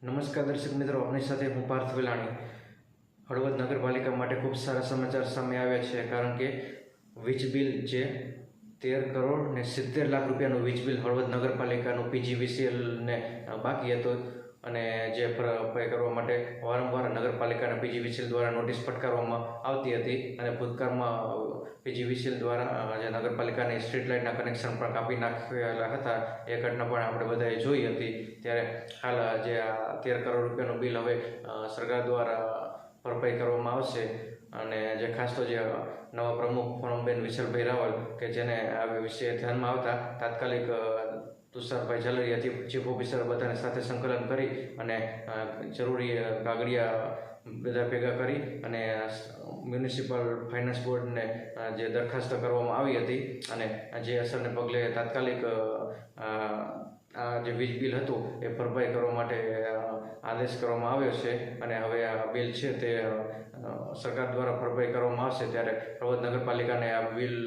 નમસ્કાર દર્શક મિત્રો, આપણી સાથે હું પાર્થ વેલાણી। હળવદ નગરપાલિકા માટે ખૂબ સારા સમાચાર સામે આવ્યા છે, કારણ કે વીજ બિલ જે 13 કરોડ ને 70 લાખ રૂપિયાનું વીજ બિલ હળવદ નગરપાલિકાનું PGVCLને બાકી હતું અને જે ભરપાઈ કરવા માટે વારંવાર નગરપાલિકાના PGVCL દ્વારા નોટિસ ફટકારવામાં આવતી હતી અને ભૂતકાળમાં PGVCL દ્વારા જે નગરપાલિકાની સ્ટ્રીટ લાઇટના કનેક્શન પણ કાપી નાખેલા હતા। એ ઘટના પણ આપણે બધાએ જોઈ હતી। ત્યારે હાલ જે આ 13 કરોડ રૂપિયાનું બિલ હવે સરકાર દ્વારા ભરપાઈ કરવામાં આવશે અને જે ખાસ તો જે નવા પ્રમુખ પૂનમબેન વિશાલભાઈ રાવલ કે જેને આ વિષય ધ્યાનમાં આવતા તાત્કાલિક તુષારભાઈ ઝાલરિયા ચીફ ઓફિસર બધાને સાથે સંકલન કરી અને જરૂરી કાગળિયા બધા ભેગા કરી અને મ્યુનિસિપલ ફાઇનાન્સ બોર્ડને જે દરખાસ્ત કરવામાં આવી હતી અને જે અસરને પગલે તાત્કાલિક આ જે વીજ બિલ હતું એ ભરપાઈ કરવા માટે આદેશ કરવામાં આવ્યો છે અને હવે આ બિલ છે તે સરકાર દ્વારા ભરપાઈ કરવામાં આવશે। ત્યારે હળવદ નગરપાલિકાને આ બિલ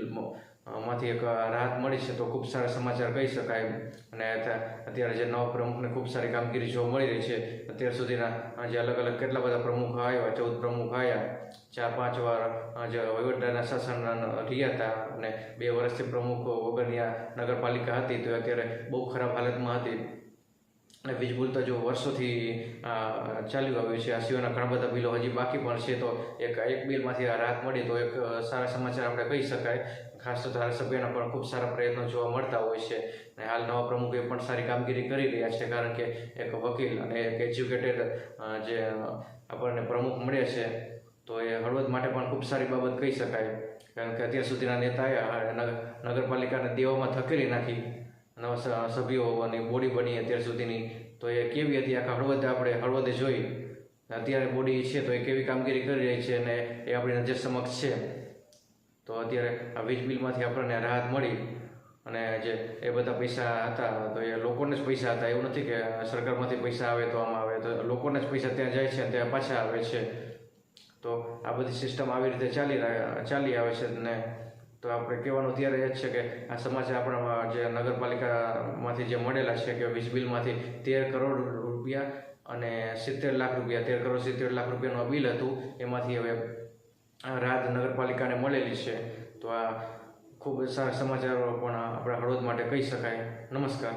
માંથી એક રાહત મળી છે તો ખૂબ સારા સમાચાર કહી શકાય અને અત્યારે જે નવા પ્રમુખને ખૂબ સારી કામગીરી જોવા મળી રહી છે। અત્યાર સુધીના જે અલગ અલગ કેટલા બધા પ્રમુખ આવ્યા, 14 પ્રમુખ આવ્યા, 4-5 વાર જે વહીવટદારના શાસન રહ્યા હતા અને 2 વર્ષથી પ્રમુખ વગરની આ નગરપાલિકા હતી તો અત્યારે બહુ ખરાબ હાલતમાં હતી અને વીજ બિલ તો જો વર્ષોથી ચાલ્યું આવ્યું છે। આ સિવાયના ઘણા બધા બિલો હજી બાકી પણ છે તો એક બિલમાંથી આ રાહત મળી તો એક સારા સમાચાર આપણે કહી શકાય। ખાસ તો ધારાસભ્યના પણ ખૂબ સારા પ્રયત્નો જોવા મળતા હોય છે અને હાલ નવા પ્રમુખે પણ સારી કામગીરી કરી રહ્યા છે, કારણ કે એક વકીલ અને એક એજ્યુકેટેડ જે આપણને પ્રમુખ મળ્યા છે તો એ હળવદ માટે પણ ખૂબ સારી બાબત કહી શકાય, કારણ કે અત્યાર સુધીના નેતાએ નગરપાલિકાને દેવામાં ધકેલી નાખી, નવા સભ્યોની બોડી બની અત્યાર સુધીની તો એ કેવી હતી આખા હળવદે જોઈ। અત્યારે બોડી છે તો એ કેવી કામગીરી કરી રહી છે અને એ આપણી નજર સમક્ષ છે। તો અત્યારે આ વીજ બિલમાંથી આપણને રાહત મળી અને જે એ બધા પૈસા હતા તો એ લોકોને જ પૈસા હતા, એવું નથી કે સરકારમાંથી પૈસા આવે તો આમાં આવે, તો લોકોને જ પૈસા ત્યાં જાય છે અને ત્યાં પાછા આવે છે। તો આ બધી સિસ્ટમ આવી રીતે ચાલી આવે છે ને તો આપણે કહેવાનું ત્યારે એ જ છે કે આ સમાચાર આપણા જે નગરપાલિકામાંથી જે મળેલા છે કે વીજ બિલમાંથી 13 કરોડ રૂપિયા અને 70 લાખ રૂપિયા 13 કરોડ 70 લાખ રૂપિયાનું આ બિલ હતું, એમાંથી હવે રાહત નગરપાલિકાને મળેલી છે। તો આ ખૂબ સારા સમાચારો પણ આપણા હળવદ માટે કહી શકાય। નમસ્કાર।